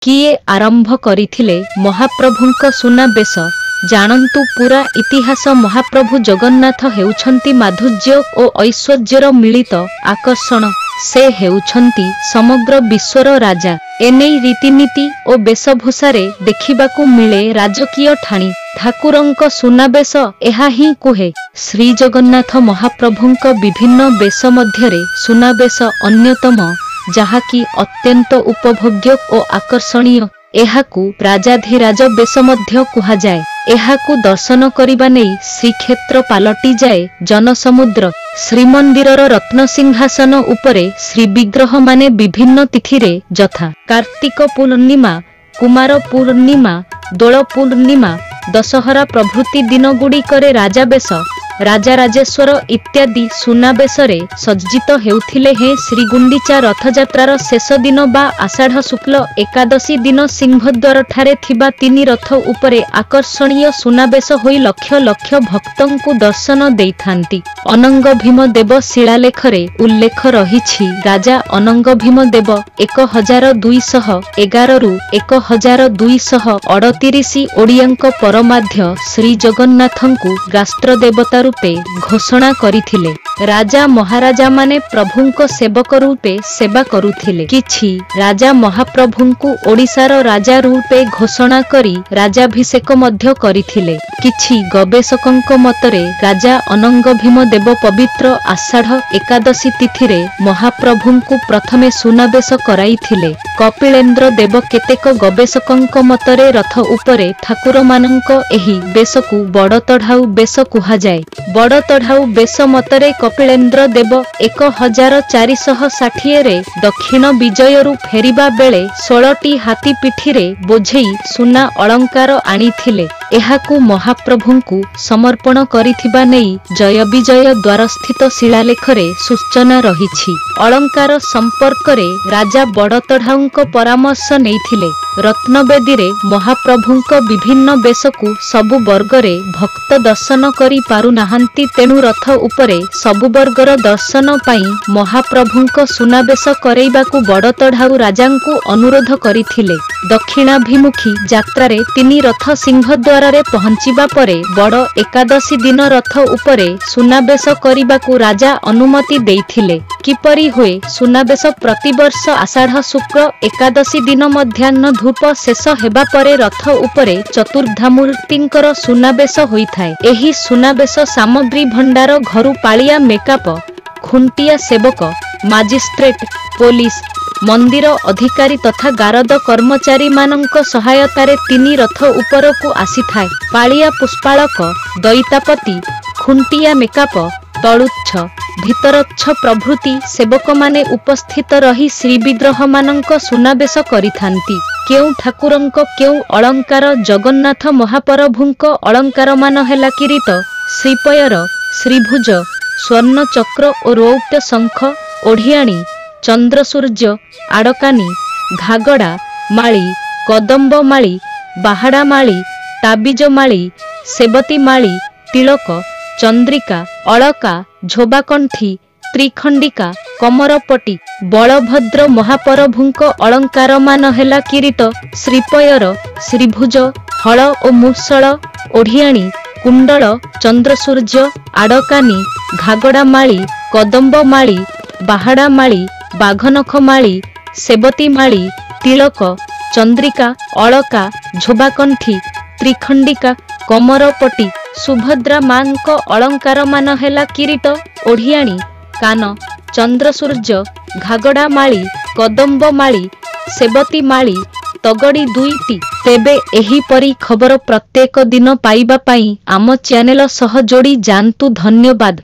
किए आरंभ करिथिले महाप्रभुंक सुनाबेश जानन्तु पूरा इतिहास। महाप्रभु जगन्नाथ हेउछन्ति माधुर्य और ऐश्वर्यर मिलित आकर्षण। से हेउछन्ति समग्र विश्वर राजा। एने रीतिनीति और वेशभूषारे देखिबाकू मिले राजकीय ठाणी। ठाकुरंक सुनाबेश एहा ही कुहे। श्री जगन्नाथ महाप्रभुंक विभिन्न बेश मध्यरे सुनाबेश अन्यतम, जहाँकि अत्यंत उपभोग्य और आकर्षणीय। एहाकू राजाधिराज बेश मध्य कुहाजाए। एहाकू दर्शन करिबा नेई श्रीक्षेत्र पालटी जाए जनसमुद्र। श्रीमंदिरर रत्नसिंहासन उपरे श्रीविग्रह माने विभिन्न तिथिरे यथा कार्तिक पूर्णिमा, कुमार पूर्णिमा, दोल पूर्णिमा, दशहरा प्रभृति दिन गुड़िकरे राजाबेश, राजाराजेश्वर इत्यादि सुनाबेशरे सज्जित हेउथिले हे। श्रीगुंडीचा रथयात्रार शेष दिन बा आषाढ़ शुक्ल एकादशी दिन सिंहद्वार ठारे थिबा तीनि रथ उपरे आकर्षणीय सुनाबेश होई लक्ष लक्ष भक्तंकु दर्शन देइथांती। अनंग भीम देव शिलालेखरे उल्लेख रहिछि। राजा अनंग भीम देव 1211 रु 1238 ओडियांक परमाध्य श्री जगन्नाथंकु राष्ट्रदेवता रूपे घोषणा करिथिले। राजा महाराजा माने प्रभुंक सेवक रूपे सेवा करुथिले। किछि राजा महाप्रभुंकु ओडिशार राजा रूपे घोषणा करी राजाभिषेक मध्य करिथिले। किछि गवेषकंक मतरे राजा अनंग भीम देव पवित्र आषाढ़ एकादशी तिथिरे महाप्रभुंकु प्रथमे सुनाबेश कराइथिले। कपिलेन्द्र देव केतेक गवेषकंक मतरे रथ उपरे ठाकुर मानंक एही बेशकु बड़ तढ़ाऊ बेश कुहाजाए। बड़ तढ़ाऊ बेश मतरे कपिलेन्द्र देव 1460 रे दक्षिण विजयरु फेरिबा बेले 16टी हाथी पिठिरे बोझेई सुना अलंकार आनिथिले। एहाकू महाप्रभुंकु समर्पण करिथिबा नेई जय विजय द्वार स्थित शिलालेखरे सूचना रहिछि। अलंकार संपर्करे राजा बड़ तढ़ाऊंक परामर्श नेइथिले। रत्नवेदीरे महाप्रभुंक विभिन्न बेशकु सबु वर्गरे भक्त दर्शन करि पारु नाहांती, तेणु रथ उपरे सबु वर्गर दर्शन पाई महाप्रभुंक सुनाबेश करेइबाकू बड़ तढ़ाऊ राजांकू अनुरोध करिथिले। दक्षिणाभिमुखी यात्रारे तीनि रथ सिंहद्वारे पहुंचिबा परे बड़ एकादशी दिन रथ उपरे सुनाबेश करिबाकू राजा अनुमति देइथिले। किपरि हुए सुनाबेश प्रतिवर्ष आषाढ़ शुक्ल एकादशी दिन मध्याह्न धूप शेष हेबा परे रथ उपरे चतुर्धामूर्तिंकर सुनाबेश होइथाए। एही सुनाबेश सामग्री भंडार घरु पालिया मेकअप, खुंटिया सेवक, माजिस्ट्रेट, पुलिस, मंदिर अधिकारी तथा गारद कर्मचारी मानंक सहायतारे तीनि रथ उपरकू आसीथाए। पालिया पुष्पालक, दैतापति, खुंटिया मेकअप, तलुच्छ, भितरच्छ प्रभृति सेवक माने उपस्थित रही श्रीविग्रह मानंक सुनाबेश करिथांती। केउ ठाकुरंक केउ अलंकार जगन्नाथ महाप्रभुंक अलंकार मान हेला किरीट, श्रीपयर, श्रीभुज, स्वर्ण चक्र और रौप्य शंख, ओढ़ियाणी, चंद्रसूर्य, आड़कानी, घागड़ा माली, कदम्ब माली, बाहाड़ा माली, ताबिज माली, सेबती माली, तिलक, चंद्रिका, अलका, झोबाकंठी, त्रिखंडिका, कमरपटी। बलभद्र महाप्रभुंक अलंकार मान हेला किरीट, श्रीपयर, श्रीभुज, हल और मूषल, ओढ़ियाणी, कुंडल, चंद्रसूर्य, आड़कानी, घागड़ा माली, कदम्ब माली, बाहाड़ा माली, बाघनख माली, सेबती माली, तिलक, चंद्रिका, अलका, झोबाकंठी, त्रिखंडिका, कमरपटी। सुभद्रा मांक अलंकार मान हेला किरीट, ओढ़ियाणी, कान, चंद्रसूर्य, घागड़ा माली, कदम्ब माली, सेबती माली, तगड़ी 2टी। तेबे एही परी खबर प्रत्येक दिन पाइबा पाई आम चैनल सह जोड़ी जानतु। धन्यवाद।